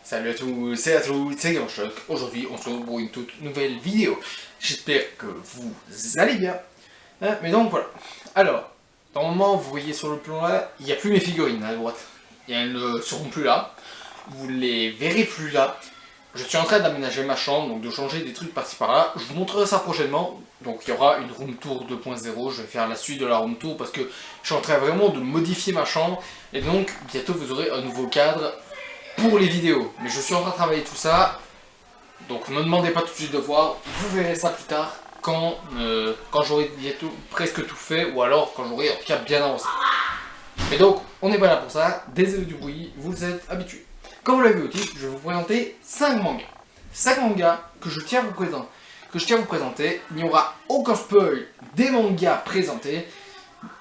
Salut à tous, c'est Gamershock. Aujourd'hui, on se retrouve pour une toute nouvelle vidéo. J'espère que vous allez bien. Mais donc voilà. Alors, normalement, vous voyez sur le plan là, il n'y a plus mes figurines à droite. Et elles ne seront plus là. Vous les verrez plus là. Je suis en train d'aménager ma chambre, donc de changer des trucs par-ci par-là. Je vous montrerai ça prochainement. Donc il y aura une room tour 2.0. Je vais faire la suite de la room tour parce que je suis en train vraiment de modifier ma chambre. Et donc, bientôt, vous aurez un nouveau cadre pour les vidéos, mais je suis en train de travailler tout ça, donc ne me demandez pas tout de suite de voir, vous verrez ça plus tard, quand j'aurai bientôt presque tout fait, ou alors quand j'aurai en tout cas bien avancé. Et donc, on n'est pas là pour ça, désolé du bruit, vous êtes habitués. Comme vous l'avez vu au titre, je vais vous présenter 5 mangas. 5 mangas que je tiens à vous présenter, il n'y aura aucun spoil des mangas présentés,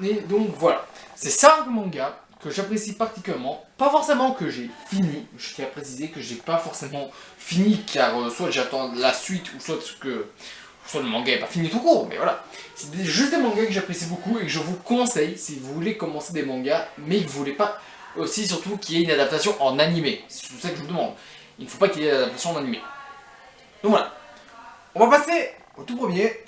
et donc voilà. C'est 5 mangas que j'apprécie particulièrement, pas forcément que j'ai fini, je tiens à préciser que j'ai pas forcément fini car soit j'attends la suite ou soit le manga est pas fini tout court, mais voilà. C'est juste des mangas que j'apprécie beaucoup et que je vous conseille si vous voulez commencer des mangas, mais que vous voulez pas aussi surtout qu'il y ait une adaptation en animé. C'est tout ça que je vous demande. Il ne faut pas qu'il y ait une adaptation en animé. Donc voilà. On va passer au tout premier.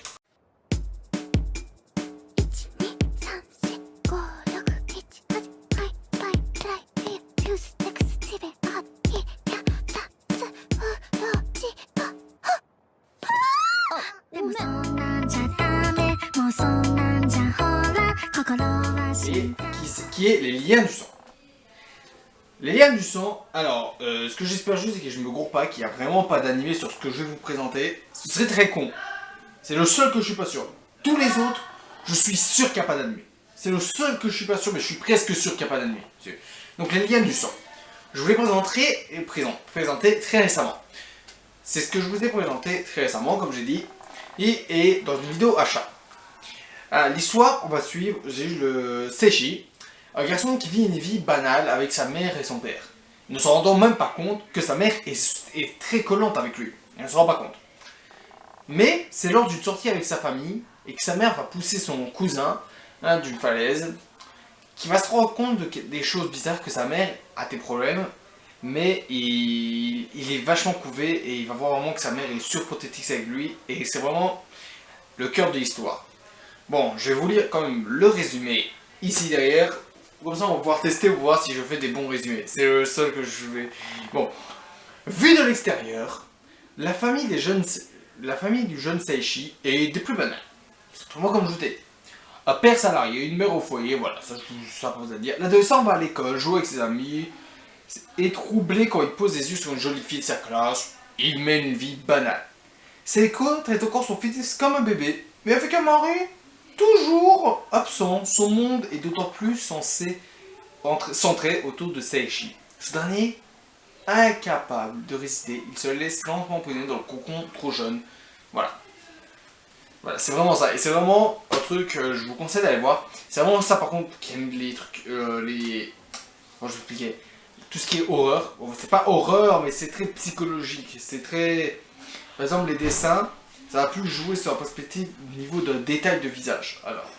Qui est les liens du sang. Les liens du sang, alors, ce que j'espère juste, c'est que je me gourre pas, qu'il n'y a vraiment pas d'animé sur ce que je vais vous présenter. Ce serait très con. C'est le seul que je suis pas sûr. Tous les autres, je suis sûr qu'il n'y a pas d'animé. C'est le seul que je suis pas sûr, mais je suis presque sûr qu'il n'y a pas d'animé. Donc les liens du sang. Je vous les présenté très récemment. C'est ce que je vous ai présenté très récemment, comme j'ai dit, et dans une vidéo achat. L'histoire, on va suivre, j'ai eu le Seishi, un garçon qui vit une vie banale avec sa mère et son père. Ne se rendant même pas compte que sa mère est très collante avec lui. Il ne se rend pas compte. Mais c'est lors d'une sortie avec sa famille et que sa mère va pousser son cousin d'une falaise, qui va se rendre compte des choses bizarres, que sa mère a des problèmes, mais il est vachement couvé et il va voir vraiment que sa mère est surprotectrice avec lui et c'est vraiment le cœur de l'histoire. Bon, je vais vous lire quand même le résumé ici derrière. Comme ça, on va pouvoir tester pour voir si je fais des bons résumés. C'est le seul que je vais... Bon. Vu de l'extérieur, la famille du jeune Seishi est des plus banales. C'est moi comme je t'ai dit. Un père salarié, une mère au foyer, voilà, ça pose à dire. L'adolescent va à l'école, joue avec ses amis, est troublé quand il pose les yeux sur une jolie fille de sa classe. Il mène une vie banale. Seiko traite encore son fils comme un bébé, mais avec un mari toujours absent. Son monde est d'autant plus centré autour de Seishi. Ce dernier, incapable de résister, il se laisse lentement empoisonner dans le cocon trop jeune. Voilà. Voilà, c'est vraiment ça. Et c'est vraiment un truc que je vous conseille d'aller voir. C'est vraiment ça par contre qui aime les trucs, comment je vais expliquer, tout ce qui est horreur. Bon, c'est pas horreur, mais c'est très psychologique. C'est très... Par exemple, les dessins, ça va plus jouer sur la perspective au niveau de détail de visage. Alors,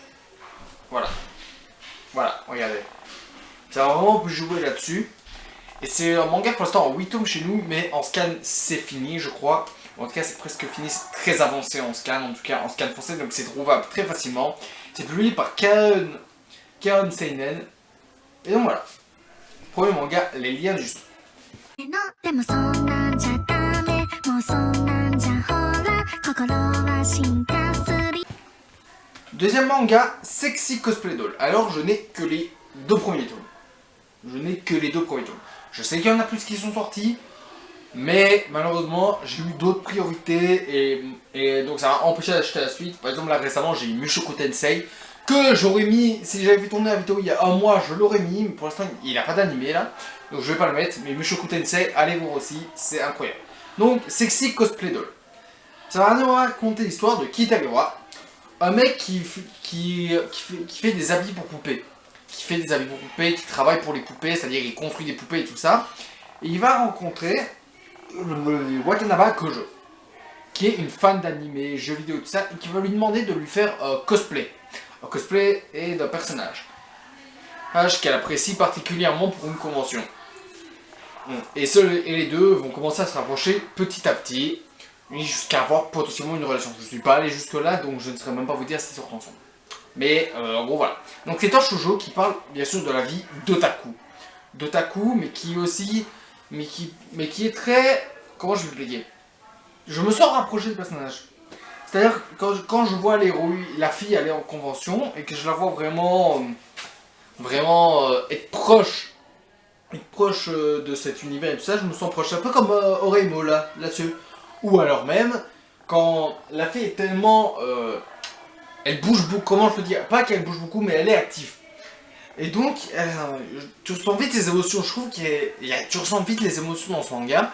voilà. Voilà, regardez. Ça va vraiment plus jouer là-dessus. Et c'est un manga pour l'instant en 8 tomes chez nous, mais en scan c'est fini, je crois. En tout cas, c'est presque fini, c'est très avancé en scan, en tout cas en scan français, donc c'est trouvable très facilement. C'est publié par Kaon Seinen. Et donc voilà. Premier manga, les liens du sang. Deuxième manga, Sexy Cosplay Doll. Alors je n'ai que les 2 premiers tomes. Je sais qu'il y en a plus qui sont sortis, mais malheureusement j'ai eu d'autres priorités et donc ça m'a empêché d'acheter la suite. Par exemple là récemment j'ai eu Mushoku Tensei que j'aurais mis, si j'avais fait tourner la vidéo il y a un mois je l'aurais mis, mais pour l'instant il n'a pas d'animé là, donc je vais pas le mettre, mais Mushoku Tensei, allez voir aussi, c'est incroyable. Donc Sexy Cosplay Doll. Ça va nous raconter l'histoire de Kitagawa, un mec qui fait des habits pour poupées. Qui travaille pour les poupées, c'est-à-dire il construit des poupées et tout ça. Et il va rencontrer Watanabe Kojo, qui est une fan d'animé, jeux vidéo, tout ça, et qui va lui demander de lui faire un cosplay. Un cosplay est d'un personnage qu'elle apprécie particulièrement pour une convention. Et les deux vont commencer à se rapprocher petit à petit, jusqu'à avoir potentiellement une relation. Je ne suis pas allé jusque là, donc je ne saurais même pas vous dire s'ils sortent ensemble. Mais en gros voilà. Donc c'est un shoujo qui parle bien sûr de la vie d'otaku. D'otaku, mais qui aussi... Mais qui est très... Comment je vais l'expliquer? Je me sens rapproché du personnage. C'est-à-dire quand je vois la fille aller en convention, et que je la vois vraiment... être proche de cet univers et tout ça, je me sens proche. Un peu comme Oreimo là-dessus. Ou alors même, quand la fille est tellement... elle bouge beaucoup, comment je peux dire? Pas qu'elle bouge beaucoup, mais elle est active. Et donc, tu ressens vite les émotions, je trouve tu ressens vite les émotions dans ce manga.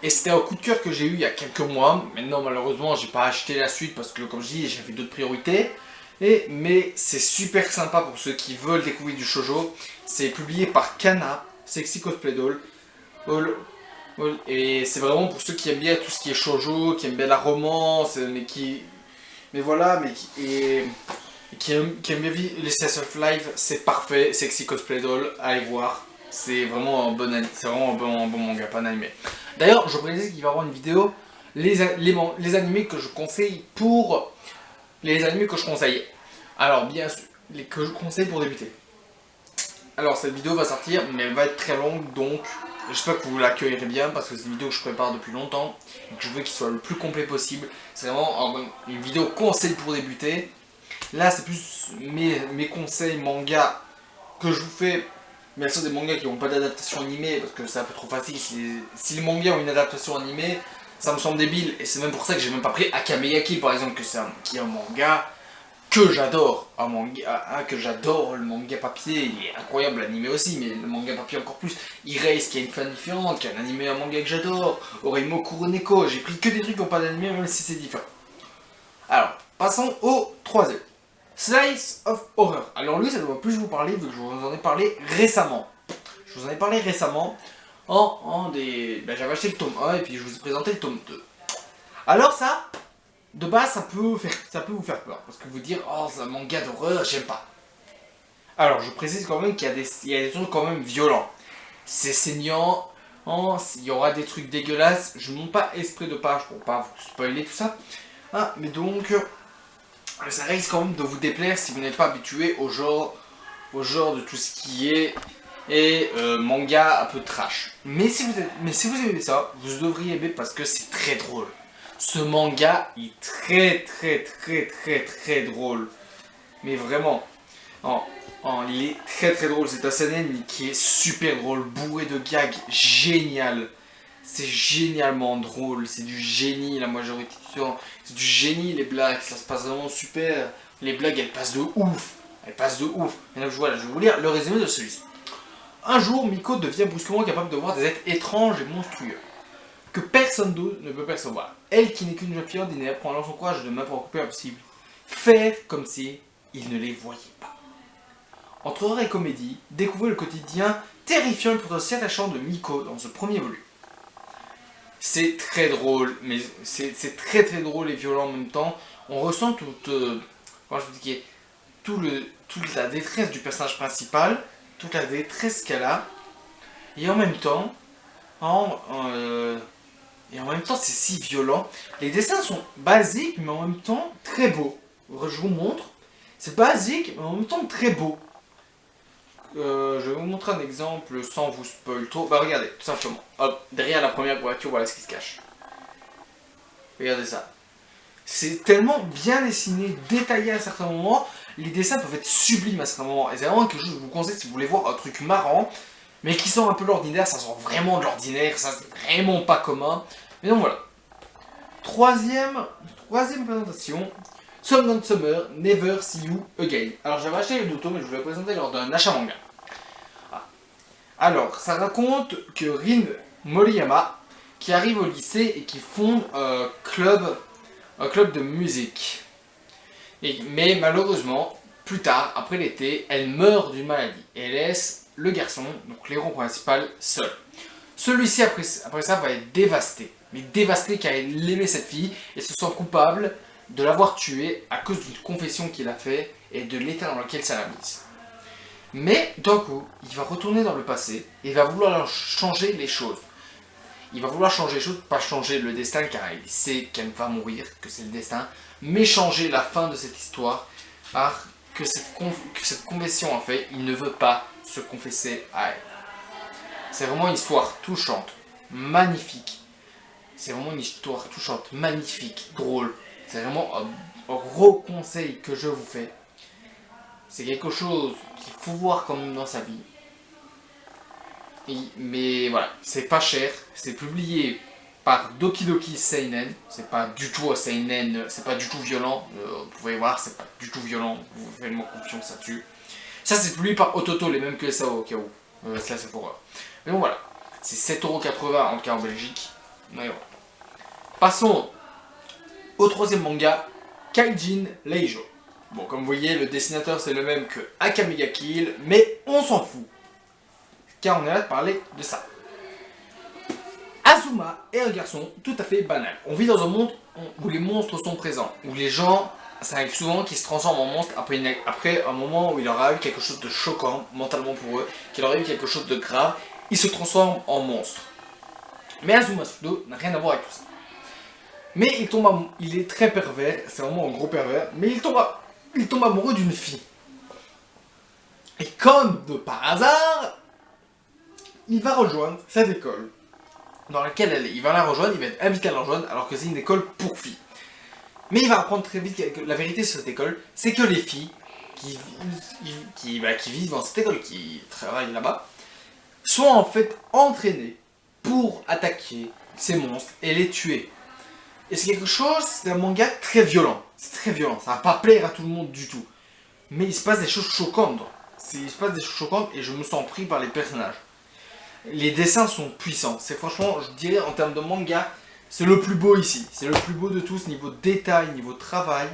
Et c'était un coup de cœur que j'ai eu il y a quelques mois. Maintenant, malheureusement, j'ai pas acheté la suite parce que, comme je dis, j'avais d'autres priorités. Mais c'est super sympa pour ceux qui veulent découvrir du shoujo. C'est publié par Kana, Sexy Cosplay Doll. Et c'est vraiment pour ceux qui aiment bien tout ce qui est shoujo, qui aiment bien la romance, qui aiment bien les slice of life, c'est parfait. Sexy Cosplay Doll, allez voir. C'est vraiment un bon manga, pas un animé. D'ailleurs, je précise qu'il va y avoir une vidéo, les animés que je conseille pour... Les animés que je conseille. Alors, bien sûr, que je conseille pour débuter. Alors, cette vidéo va sortir, mais elle va être très longue, donc j'espère que vous l'accueillerez bien, parce que c'est une vidéo que je prépare depuis longtemps, et que je veux qu'il soit le plus complet possible. C'est vraiment une vidéo conseil pour débuter. Là, c'est plus mes conseils manga que je vous fais. Bien sûr, des mangas qui n'ont pas d'adaptation animée, parce que c'est un peu trop facile. Si les mangas ont une adaptation animée, ça me semble débile. Et c'est même pour ça que j'ai même pas pris Akame ga Kill, par exemple, qui est un manga que j'adore. Que j'adore. Le manga papier, il est incroyable, l'animé aussi, mais le manga papier encore plus. Erase, qui a une fin différente, qui a un animé, un manga que j'adore. Oreimo Kuroneko, j'ai pris que des trucs qui n'ont pas d'animé, même si c'est différent. Alors, passons au troisième. Slice of Horror. Alors lui, ça ne doit plus vous parler, vu que je vous en ai parlé récemment. Je vous en ai parlé récemment j'avais acheté le tome 1 et puis je vous ai présenté le tome 2. Alors ça, de base, ça peut vous faire peur. Parce que vous dire, oh, c'est un manga d'horreur, j'aime pas. Alors, je précise quand même qu'il y a des trucs quand même violents. C'est saignant, il y aura des trucs dégueulasses. Je ne monte pas esprit de page pour pas vous spoiler tout ça. Mais donc... ça risque quand même de vous déplaire si vous n'êtes pas habitué au genre de tout ce qui est manga un peu trash. Mais si vous aimez ça, vous devriez aimer parce que c'est très drôle. Ce manga est très drôle. Mais vraiment, il est très drôle. C'est un seinen qui est super drôle, bourré de gags, génial. C'est génialement drôle, c'est du génie la majorité du temps. C'est du génie les blagues, ça se passe vraiment super. Les blagues elles passent de ouf. Et donc voilà, je vais vous lire le résumé de celui-ci. Un jour, Miko devient brusquement capable de voir des êtres étranges et monstrueux que personne d'autre ne peut percevoir. Elle, qui n'est qu'une jeune fille ordinaire, prend alors son courage de main pour occuper impossible. Faire comme si il ne les voyait pas. Entre horreur et comédie, découvrez le quotidien terrifiant et pourtant si attachant de Miko dans ce premier volume. C'est très drôle, mais c'est très drôle et violent en même temps. On ressent toute la détresse du personnage principal, toute la détresse qu'elle a, et en même temps, c'est si violent. Les dessins sont basiques, mais en même temps très beaux. Je vous montre, c'est basique, mais en même temps très beau. Je vais vous montrer un exemple sans vous spoil trop. Bah regardez, tout simplement. Hop, derrière la première voiture, voilà ce qui se cache. Regardez ça. C'est tellement bien dessiné, détaillé à certains moments. Les dessins peuvent être sublimes à certains moments. Et c'est vraiment quelque chose que je vous conseille si vous voulez voir un truc marrant, mais qui sort un peu de l'ordinaire. Ça sort vraiment de l'ordinaire, ça c'est vraiment pas commun. Mais donc voilà. Troisième présentation. Song on Summer, Never See You Again. Alors j'avais acheté le Naruto, mais je vous l'ai présenté lors d'un achat manga. Alors, ça raconte que Rin Moriyama, qui arrive au lycée et qui fonde un club de musique. Mais malheureusement, plus tard, après l'été, elle meurt d'une maladie et laisse le garçon, donc l'héros principal, seul. Celui-ci, après ça, va être dévasté. Mais dévasté car il aimait cette fille et se sent coupable de l'avoir tuée à cause d'une confession qu'il a faite et de l'état dans lequel ça l'a mise. Mais d'un coup, il va retourner dans le passé et il va vouloir changer les choses. Il va vouloir changer les choses, pas changer le destin car il sait qu'elle va mourir, que c'est le destin, mais changer la fin de cette histoire par que cette confession en fait, il ne veut pas se confesser à elle. C'est vraiment une histoire touchante, magnifique. C'est vraiment une histoire touchante, magnifique, drôle. C'est vraiment un gros conseil que je vous fais. C'est quelque chose qu'il faut voir quand même dans sa vie. Mais voilà, c'est pas cher, c'est publié par Doki Doki Seinen, c'est pas du tout seinen, c'est pas du tout violent, vous pouvez voir, c'est pas du tout violent, vous faites moi confiance là-dessus. Ça c'est publié par Ototo, les mêmes que ça au cas où, ça c'est pour eux. Mais bon voilà, c'est 7,80€ en tout cas en Belgique. Mais voilà. Passons au troisième manga, Kaijin Leijo. Bon, comme vous voyez, le dessinateur c'est le même que Akame ga Kill, mais on s'en fout. Car on est là de parler de ça. Azuma est un garçon tout à fait banal. On vit dans un monde où les monstres sont présents, où les gens, ça arrive souvent qu'ils se transforment en monstres après un moment où il aura eu quelque chose de choquant mentalement pour eux, qu'il aura eu quelque chose de grave, ils se transforment en monstres. Mais Azuma Sudo n'a rien à voir avec tout ça. Mais il est très pervers, c'est vraiment un gros pervers, mais il tombe amoureux d'une fille. Et comme de par hasard, il va rejoindre cette école dans laquelle elle est. Il va la rejoindre, il va être invité à la rejoindre alors que c'est une école pour filles. Mais il va apprendre très vite que la vérité sur cette école, c'est que les filles qui vivent dans cette école, qui travaillent là-bas, sont en fait entraînées pour attaquer ces monstres et les tuer. Et c'est quelque chose, c'est un manga très violent. C'est très violent, ça va pas plaire à tout le monde du tout. Mais il se passe des choses choquantes. Il se passe des choses choquantes et je me sens pris par les personnages. Les dessins sont puissants. C'est franchement, je dirais en termes de manga, c'est le plus beau ici. C'est le plus beau de tous, niveau détail, niveau travail.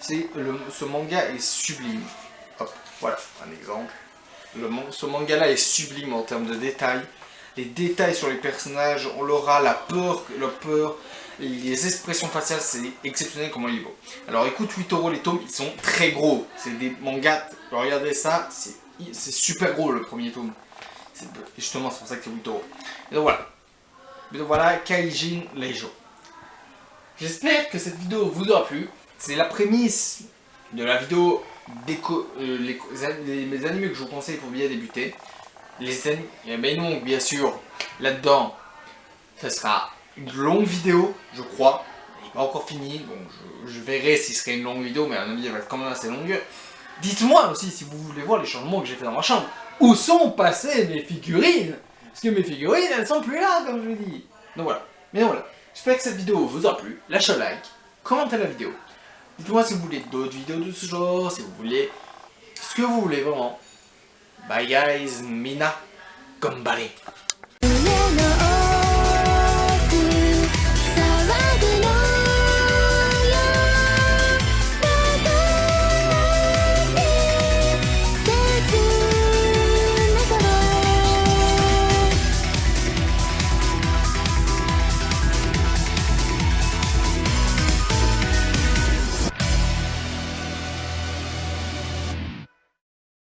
Ce manga est sublime. Hop, voilà un exemple. Ce manga là est sublime en termes de détail. Les détails sur les personnages, on l'aura, la peur, les expressions faciales, c'est exceptionnel comment il est beau. Alors écoute 8€, les tomes, ils sont très gros. C'est des mangas, regardez ça, c'est super gros le premier tome. Justement, c'est pour ça que c'est 8€. Et donc voilà. Et donc voilà, Kaijin Leijo. J'espère que cette vidéo vous aura plu. C'est la prémisse de la vidéo mes animés que je vous conseille pour bien débuter. Mais non, bien sûr, là-dedans, ce sera une longue vidéo, je crois. Elle n'est pas encore finie, donc je verrai si ce serait une longue vidéo, mais à mon avis, elle va être quand même assez longue. Dites-moi aussi si vous voulez voir les changements que j'ai fait dans ma chambre. Où sont passées mes figurines? Parce que mes figurines, elles sont plus là, comme je vous dis. Donc voilà. Mais voilà. J'espère que cette vidéo vous a plu. Lâchez un like, commentez la vidéo. Dites-moi si vous voulez d'autres vidéos de ce genre, si vous voulez ce que vous voulez vraiment. Bye guys, Mina, Gombare.